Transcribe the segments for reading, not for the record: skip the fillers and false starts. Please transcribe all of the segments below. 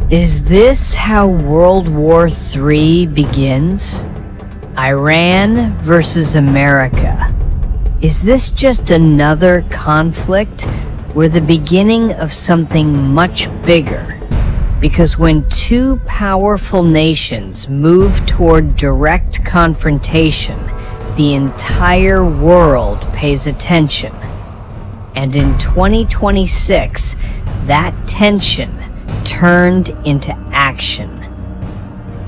Is this how World War III begins? Iran versus America. Is this just another conflict or the beginning of something much bigger? Because when two powerful nations move toward direct confrontation, the entire world pays attention. And in 2026, that tension turned into action.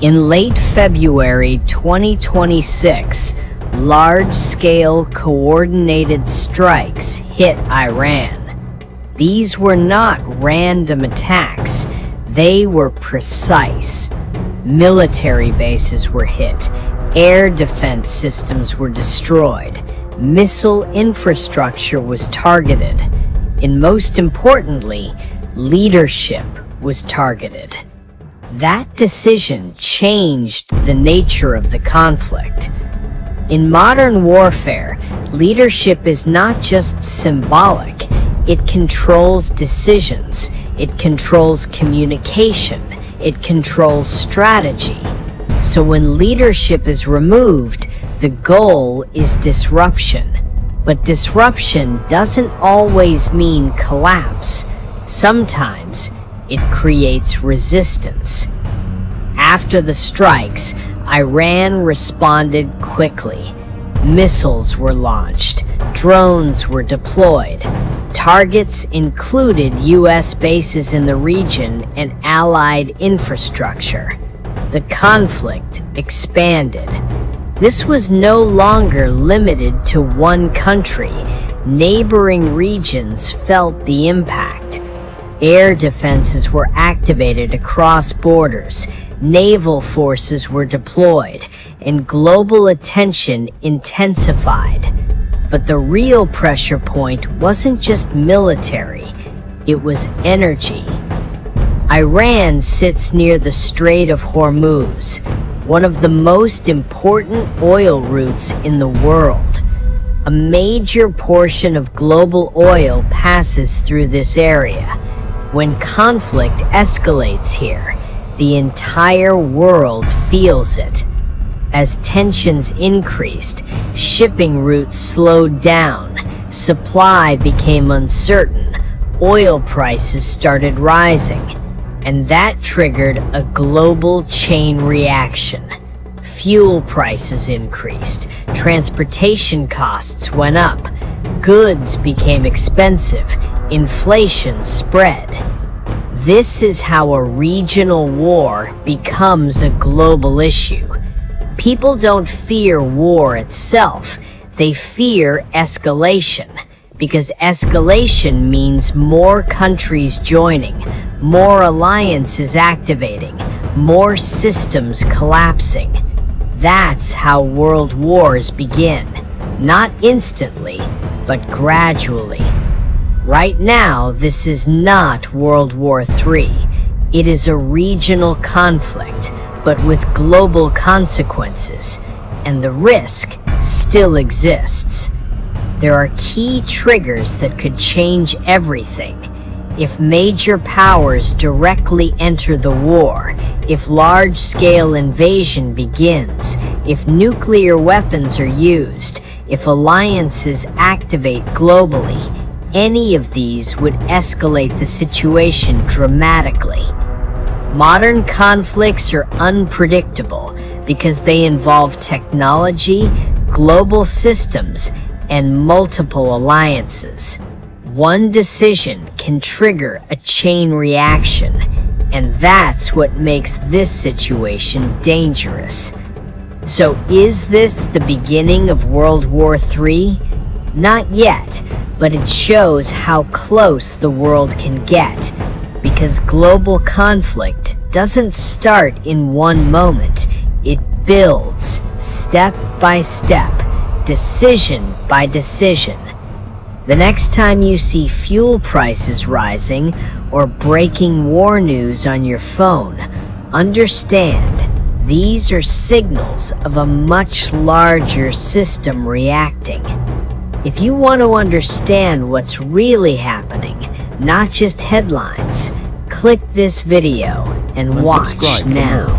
In late February 2026, large-scale coordinated strikes hit Iran. These were not random attacks, they were precise. Military bases were hit, air defense systems were destroyed, missile infrastructure was targeted, and most importantly, leadership was targeted. That decision changed the nature of the conflict. In modern warfare, leadership is not just symbolic, it controls decisions, it controls communication, it controls strategy. So when leadership is removed, the goal is disruption. But disruption doesn't always mean collapse. Sometimes it creates resistance. After the strikes, Iran responded quickly. Missiles were launched, drones were deployed. Targets included US bases in the region and allied infrastructure. The conflict expanded. This was no longer limited to one country. Neighboring regions felt the impact. Air defenses were activated across borders, naval forces were deployed, and global attention intensified. But the real pressure point wasn't just military, it was energy. Iran sits near the Strait of Hormuz, one of the most important oil routes in the world. A major portion of global oil passes through this area. When conflict escalates here, the entire world feels it. As tensions increased, shipping routes slowed down, supply became uncertain, oil prices started rising, and that triggered a global chain reaction. Fuel prices increased, transportation costs went up, goods became expensive, inflation spread. This is how a regional war becomes a global issue. People don't fear war itself, they fear escalation, because escalation means more countries joining, more alliances activating, more systems collapsing. That's how world wars begin, not instantly, but gradually. Right now, this is not World War III. It is a regional conflict, but with global consequences, and the risk still exists. There are key triggers that could change everything. If major powers directly enter the war, if large-scale invasion begins, if nuclear weapons are used, if alliances activate globally, any of these would escalate the situation dramatically. Modern conflicts are unpredictable because they involve technology, global systems, and multiple alliances. One decision can trigger a chain reaction, and that's what makes this situation dangerous. So is this the beginning of World War III? Not yet, but it shows how close the world can get, because global conflict doesn't start in one moment. It builds step by step, decision by decision. The next time you see fuel prices rising or breaking war news on your phone, understand these are signals of a much larger system reacting. If you want to understand what's really happening, not just headlines, click this video and watch subscribe for now. more.